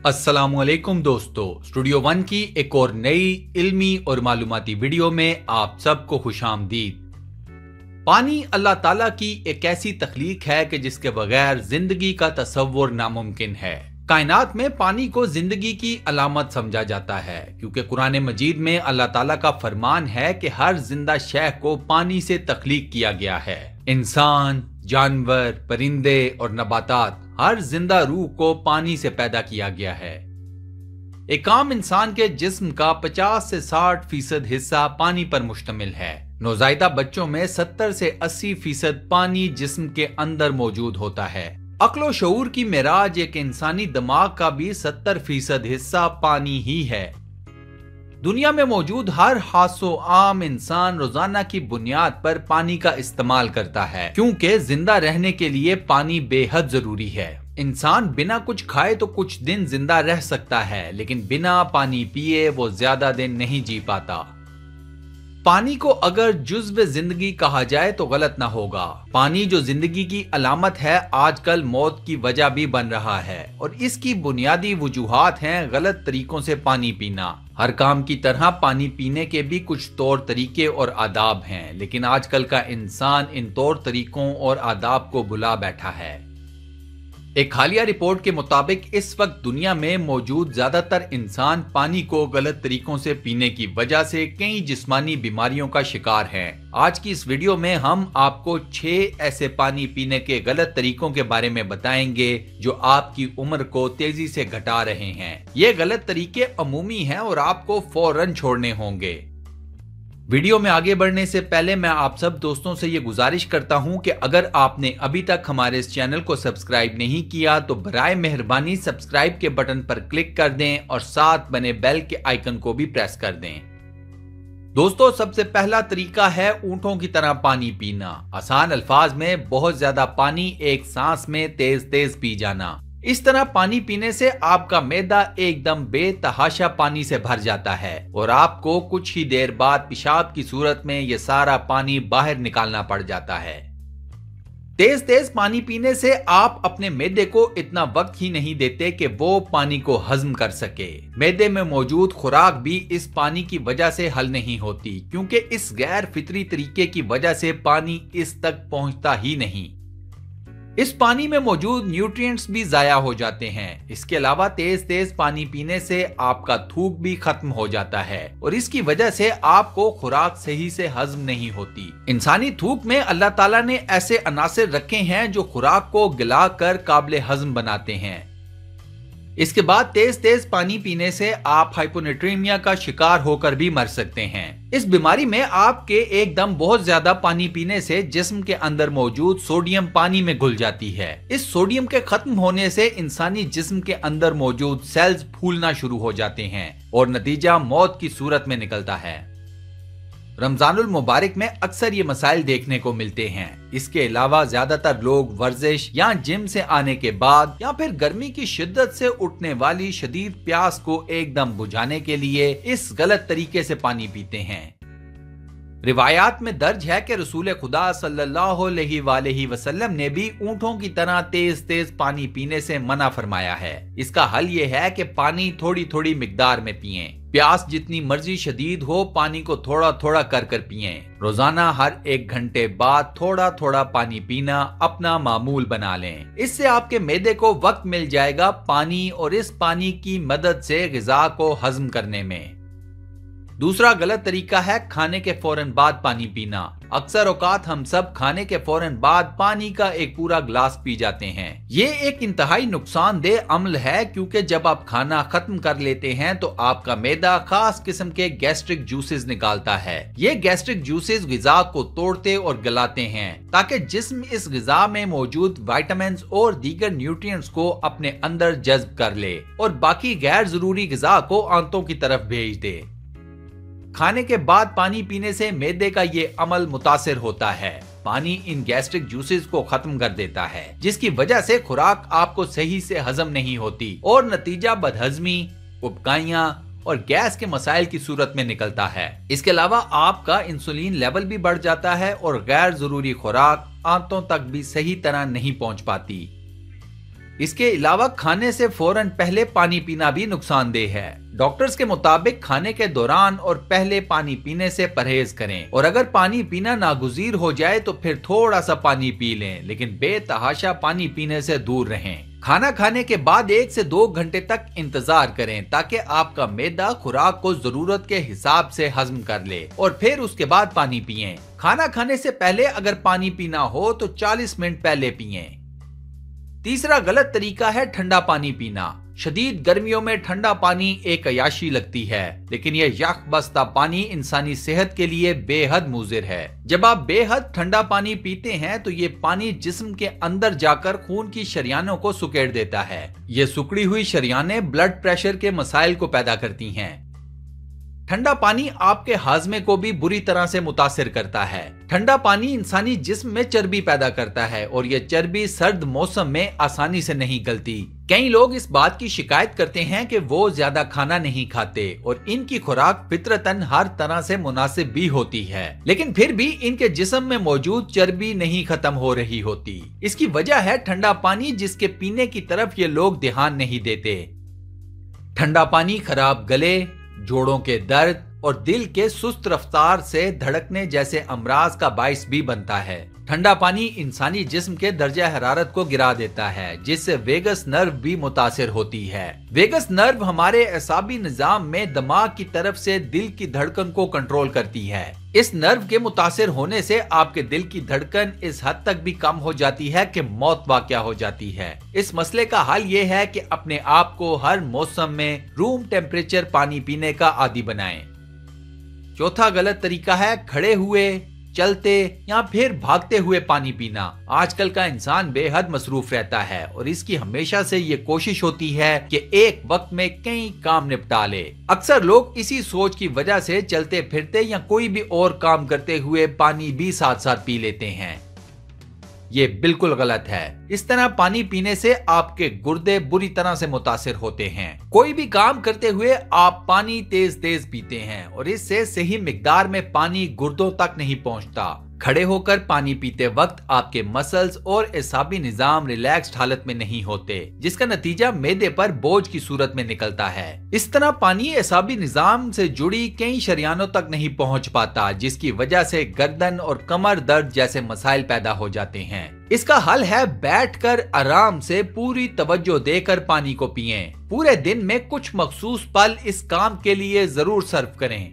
अस्सलामुअलैकुम दोस्तों, studio one की एक और नई इल्मी और मालूमाती वीडियो में आप सबको खुशामदीद। पानी अल्लाह ताला की एक ऐसी तख्लीक है कि जिसके बगैर जिंदगी का तसव्वुर नामुमकिन है। कायनात में पानी को जिंदगी की अलामत समझा जाता है क्योंकि कुरान मजीद में अल्लाह ताला का फरमान है कि हर जिंदा शय को पानी से तख्लीक किया गया है। इंसान, जानवर, परिंदे और नबातात, हर जिंदा रूह को पानी से पैदा किया गया है। एक आम इंसान के जिस्म का 50 से 60% हिस्सा पानी पर मुश्तमिल है। नौज़ायदा बच्चों में 70 से 80% पानी जिस्म के अंदर मौजूद होता है। अक्ल व शऊर की मेराज एक इंसानी दिमाग का भी 70% हिस्सा पानी ही है। दुनिया में मौजूद हर हासो आम इंसान रोजाना की बुनियाद पर पानी का इस्तेमाल करता है क्योंकि जिंदा रहने के लिए पानी बेहद जरूरी है। इंसान बिना कुछ खाए तो कुछ दिन जिंदा रह सकता है, लेकिन बिना पानी पिए वो ज्यादा दिन नहीं जी पाता। पानी को अगर जुज़्व जिंदगी कहा जाए तो गलत ना होगा। पानी जो जिंदगी की अलामत है, आजकल मौत की वजह भी बन रहा है और इसकी बुनियादी वजूहात हैं गलत तरीकों से पानी पीना। हर काम की तरह पानी पीने के भी कुछ तौर तरीके और आदाब हैं, लेकिन आजकल का इंसान इन तौर तरीकों और आदाब को भुला बैठा है। एक हालिया रिपोर्ट के मुताबिक इस वक्त दुनिया में मौजूद ज्यादातर इंसान पानी को गलत तरीकों से पीने की वजह से कई जिस्मानी बीमारियों का शिकार हैं। आज की इस वीडियो में हम आपको 6 ऐसे पानी पीने के गलत तरीकों के बारे में बताएंगे जो आपकी उम्र को तेजी से घटा रहे हैं। ये गलत तरीके अमूमी हैं और आपको फौरन छोड़ने होंगे। वीडियो में आगे बढ़ने से पहले मैं आप सब दोस्तों से ये गुजारिश करता हूं कि अगर आपने अभी तक हमारे इस चैनल को सब्सक्राइब नहीं किया तो बराए मेहरबानी सब्सक्राइब के बटन पर क्लिक कर दें और साथ बने बेल के आइकन को भी प्रेस कर दें। दोस्तों, सबसे पहला तरीका है ऊंटों की तरह पानी पीना। आसान अल्फाज में बहुत ज्यादा पानी एक सांस में तेज तेज पी जाना। इस तरह पानी पीने से आपका मैदा एकदम बेतहाशा पानी से भर जाता है और आपको कुछ ही देर बाद पेशाब की सूरत में यह सारा पानी बाहर निकालना पड़ जाता है। तेज तेज पानी पीने से आप अपने मैदे को इतना वक्त ही नहीं देते कि वो पानी को हजम कर सके। मैदे में मौजूद खुराक भी इस पानी की वजह से हल नहीं होती क्योंकि इस गैर फितरी तरीके की वजह से पानी इस तक पहुंचता ही नहीं। इस पानी में मौजूद न्यूट्रिएंट्स भी जाया हो जाते हैं। इसके अलावा तेज तेज पानी पीने से आपका थूक भी खत्म हो जाता है और इसकी वजह से आपको खुराक सही से हजम नहीं होती। इंसानी थूक में अल्लाह ताला ने ऐसे अनासिर रखे हैं जो खुराक को गिलाकर काबिल हजम बनाते हैं। इसके बाद तेज तेज पानी पीने से आप हाइपोनेट्रीमिया का शिकार होकर भी मर सकते हैं। इस बीमारी में आपके एकदम बहुत ज्यादा पानी पीने से जिस्म के अंदर मौजूद सोडियम पानी में घुल जाती है। इस सोडियम के खत्म होने से इंसानी जिस्म के अंदर मौजूद सेल्स फूलना शुरू हो जाते हैं और नतीजा मौत की सूरत में निकलता है। रमजानुल मुबारक में अक्सर ये मसाइल देखने को मिलते हैं। इसके अलावा ज्यादातर लोग वर्जिश या जिम से आने के बाद या फिर गर्मी की शिद्दत से उठने वाली शदीद प्यास को एकदम बुझाने के लिए इस गलत तरीके से पानी पीते हैं। रिवायात में दर्ज है कि रसूल खुदा सल्लल्लाहु अलैहि वसल्लम ने भी ऊंटों की तरह तेज तेज पानी पीने से मना फरमाया है। इसका हल ये है कि पानी थोड़ी थोड़ी मिकदार में पिएं। प्यास जितनी मर्जी शदीद हो, पानी को थोड़ा थोड़ा कर कर पिएं। रोजाना हर 1 घंटे बाद थोड़ा थोड़ा पानी पीना अपना मामूल बना लें। इससे आपके मैदे को वक्त मिल जाएगा पानी और इस पानी की मदद से ग़िज़ा को हजम करने में। दूसरा गलत तरीका है खाने के फौरन बाद पानी पीना। अक्सर औकात हम सब खाने के फौरन बाद पानी का एक पूरा ग्लास पी जाते हैं। ये एक इंतहाई नुकसानदेह अमल है क्योंकि जब आप खाना खत्म कर लेते हैं तो आपका मैदा खास किस्म के गैस्ट्रिक जूसेस निकालता है। ये गैस्ट्रिक जूसेस ग़िज़ा को तोड़ते और गलाते हैं ताकि जिस्म इस ग़िज़ा में मौजूद विटामिन और दीगर न्यूट्रिएंट्स को अपने अंदर जज्ब कर ले और बाकी गैर जरूरी ग़िज़ा को आंतों की तरफ भेज दे। खाने के बाद पानी पीने से मैदे का ये अमल मुतासिर होता है। पानी इन गैस्ट्रिक जूसेस को खत्म कर देता है जिसकी वजह से खुराक आपको सही से हजम नहीं होती और नतीजा बदहजमी, उबकाइयां और गैस के मसाइल की सूरत में निकलता है। इसके अलावा आपका इंसुलिन लेवल भी बढ़ जाता है और गैर जरूरी खुराक आंतों तक भी सही तरह नहीं पहुंच पाती। इसके अलावा खाने से फौरन पहले पानी पीना भी नुकसानदेह है। डॉक्टर्स के मुताबिक खाने के दौरान और पहले पानी पीने से परहेज करें और अगर पानी पीना नागुज़ीर हो जाए तो फिर थोड़ा सा पानी पी लें, लेकिन बेतहाशा पानी पीने से दूर रहें। खाना खाने के बाद 1 से 2 घंटे तक इंतजार करें ताकि आपका मैदा खुराक को जरूरत के हिसाब से हजम कर ले और फिर उसके बाद पानी पिएं। खाना खाने से पहले अगर पानी पीना हो तो 40 मिनट पहले पिएं। तीसरा गलत तरीका है ठंडा पानी पीना। शदीद गर्मियों में ठंडा पानी एक अयाशी लगती है, लेकिन यह यख बस्ता पानी इंसानी सेहत के लिए बेहद मुज़िर है। जब आप बेहद ठंडा पानी पीते हैं तो ये पानी जिस्म के अंदर जाकर खून की शरियानों को सुकेड़ देता है। ये सुकड़ी हुई शरियानें ब्लड प्रेशर के मसाइल को पैदा करती हैं। ठंडा पानी आपके हाजमे को भी बुरी तरह से मुतासिर करता है। ठंडा पानी इंसानी जिस्म में चर्बी पैदा करता है और यह चर्बी सर्द मौसम में आसानी से नहीं गलती। कई लोग इस बात की शिकायत करते हैं कि वो ज्यादा खाना नहीं खाते और इनकी खुराक फितरतन हर तरह से मुनासिब भी होती है, लेकिन फिर भी इनके जिस्म में मौजूद चर्बी नहीं खत्म हो रही होती। इसकी वजह है ठंडा पानी, जिसके पीने की तरफ ये लोग ध्यान नहीं देते। ठंडा पानी खराब गले, जोड़ों के दर्द और दिल के सुस्त रफ्तार से धड़कने जैसे अमराज का बाइस भी बनता है। ठंडा पानी इंसानी जिस्म के दर्जा हरारत को गिरा देता है, जिससे वेगस नर्व भी मुतासिर होती है। वेगस नर्व हमारे असाबी निजाम में दिमाग की तरफ से दिल की धड़कन को कंट्रोल करती है। इस नर्व के मुतासिर होने से आपके दिल की धड़कन इस हद तक भी कम हो जाती है कि मौत वाक़या हो जाती है। इस मसले का हल ये है कि अपने आप को हर मौसम में रूम टेम्परेचर पानी पीने का आदी बनाएं। चौथा गलत तरीका है खड़े हुए, चलते या फिर भागते हुए पानी पीना। आजकल का इंसान बेहद मसरूफ रहता है और इसकी हमेशा से ये कोशिश होती है कि एक वक्त में कई काम निपटा ले। अक्सर लोग इसी सोच की वजह से चलते फिरते या कोई भी और काम करते हुए पानी भी साथ साथ पी लेते हैं। ये बिल्कुल गलत है। इस तरह पानी पीने से आपके गुर्दे बुरी तरह से मुतासिर होते हैं। कोई भी काम करते हुए आप पानी तेज तेज पीते हैं और इससे सही मिकदार में पानी गुर्दों तक नहीं पहुंचता। खड़े होकर पानी पीते वक्त आपके मसल्स और एसाबी निजाम रिलैक्स्ड हालत में नहीं होते, जिसका नतीजा मैदे पर बोझ की सूरत में निकलता है। इस तरह पानी एसाबी निजाम से जुड़ी कई शरियानों तक नहीं पहुंच पाता, जिसकी वजह से गर्दन और कमर दर्द जैसे मसाइल पैदा हो जाते हैं। इसका हल है बैठकर आराम से पूरी तवज्जो देकर पानी को पिएं। पूरे दिन में कुछ मखसूस पल इस काम के लिए जरूर सर्व करें।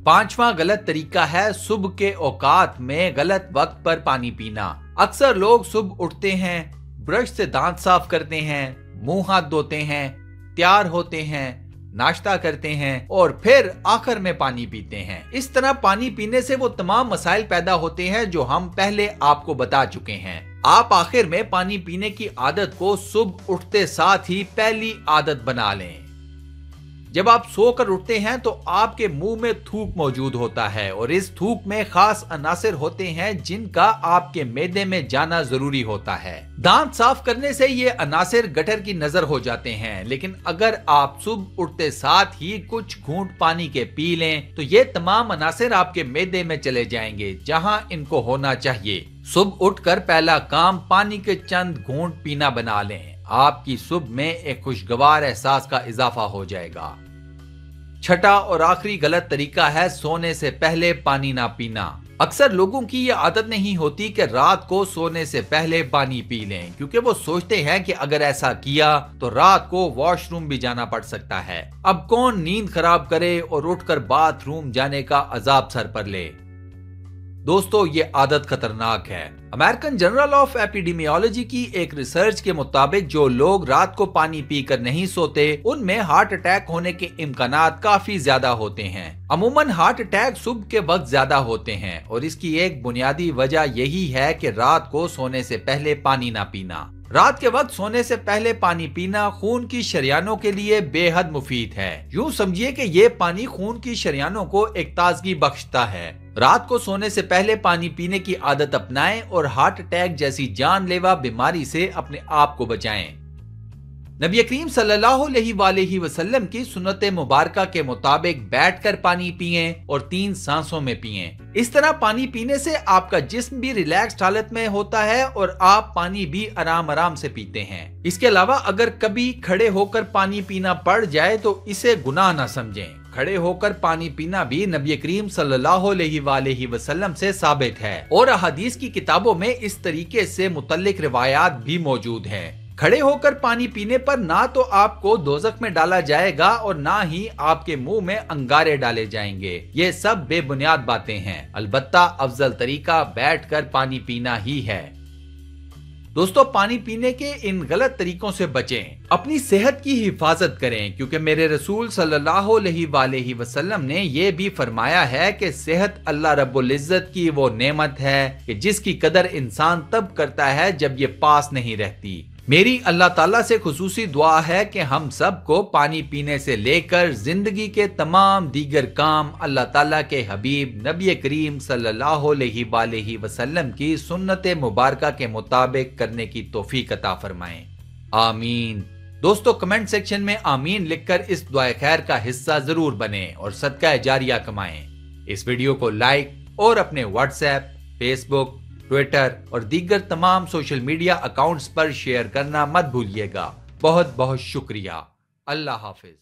पांचवा गलत तरीका है सुबह के औकात में गलत वक्त पर पानी पीना। अक्सर लोग सुबह उठते हैं, ब्रश से दांत साफ करते हैं, मुंह हाथ धोते हैं, तैयार होते हैं, नाश्ता करते हैं और फिर आखिर में पानी पीते हैं। इस तरह पानी पीने से वो तमाम मसाइल पैदा होते हैं जो हम पहले आपको बता चुके हैं। आप आखिर में पानी पीने की आदत को सुबह उठते साथ ही पहली आदत बना लें। जब आप सोकर उठते हैं तो आपके मुंह में थूक मौजूद होता है और इस थूक में खास अनासिर होते हैं जिनका आपके मैदे में जाना जरूरी होता है। दांत साफ करने से ये अनासिर गटर की नजर हो जाते हैं, लेकिन अगर आप सुबह उठते साथ ही कुछ घूंट पानी के पी लें तो ये तमाम अनासिर आपके मैदे में चले जाएंगे जहां इनको होना चाहिए। सुबह उठकर पहला काम पानी के चंद घूंट पीना बना लें। आपकी सुबह में एक खुशगवार एहसास का इजाफा हो जाएगा। छठा और आखिरी गलत तरीका है सोने से पहले पानी ना पीना। अक्सर लोगों की ये आदत नहीं होती कि रात को सोने से पहले पानी पी लें, क्योंकि वो सोचते हैं कि अगर ऐसा किया तो रात को वॉशरूम भी जाना पड़ सकता है। अब कौन नींद खराब करे और उठकर बाथरूम जाने का अजाब सर पर ले। दोस्तों, ये आदत खतरनाक है। अमेरिकन जर्नल ऑफ एपिडेमियोलॉजी की एक रिसर्च के मुताबिक जो लोग रात को पानी पीकर नहीं सोते उनमें हार्ट अटैक होने के इम्कानात काफी ज्यादा होते हैं। अमूमन हार्ट अटैक सुबह के वक्त ज्यादा होते हैं और इसकी एक बुनियादी वजह यही है कि रात को सोने से पहले पानी ना पीना। रात के वक्त सोने से पहले पानी पीना खून की शरियानों के लिए बेहद मुफीद है। यूं समझिए कि ये पानी खून की शरियानों को एक ताजगी बख्शता है। रात को सोने से पहले पानी पीने की आदत अपनाएं और हार्ट अटैक जैसी जानलेवा बीमारी से अपने आप को बचाएं। नबी करीम सल्लल्लाहु अलैहि वसल्लम की सुन्नत मुबारका के मुताबिक बैठकर पानी पिएं और 3 सांसों में पिएं। इस तरह पानी पीने से आपका जिस्म भी रिलैक्स्ड हालत में होता है और आप पानी भी आराम आराम से पीते हैं। इसके अलावा अगर कभी खड़े होकर पानी पीना पड़ जाए तो इसे गुनाह ना समझें। खड़े होकर पानी पीना भी नबी करीम सल्लल्लाहु अलैहि वसल्लम से साबित है और अहादीस की किताबों में इस तरीके से मुतल्लिक रिवायात भी मौजूद हैं। खड़े होकर पानी पीने पर ना तो आपको दोज़ख में डाला जाएगा और ना ही आपके मुंह में अंगारे डाले जाएंगे। ये सब बेबुनियाद बातें हैं। अलबत्ता अफजल तरीका बैठकर पानी पीना ही है। दोस्तों, पानी पीने के इन गलत तरीकों से बचें, अपनी सेहत की हिफाजत करें, क्योंकि मेरे रसूल सल्लल्लाहु अलैहि वसल्लम ने यह भी फरमाया है कि सेहत अल्लाह रब्बुल इज्जत की वो नेमत है कि जिसकी कदर इंसान तब करता है जब ये पास नहीं रहती। मेरी अल्लाह ताला से खुसूसी दुआ है कि हम सबको पानी पीने से लेकर जिंदगी के तमाम दीगर काम अल्लाह ताला के हबीब नबी करीम सल्लल्लाहु अलैहि वसल्लम की सुन्नत मुबारका के मुताबिक करने की तौफीक अता फरमाएं। आमीन। दोस्तों, कमेंट सेक्शन में आमीन लिखकर इस दुआ खैर का हिस्सा जरूर बने और सदका जारिया कमाएं। इस वीडियो को लाइक और अपने व्हाट्सएप, फेसबुक, ट्विटर और दीगर तमाम सोशल मीडिया अकाउंट्स पर शेयर करना मत भूलिएगा। बहुत बहुत शुक्रिया। अल्लाह हाफिज।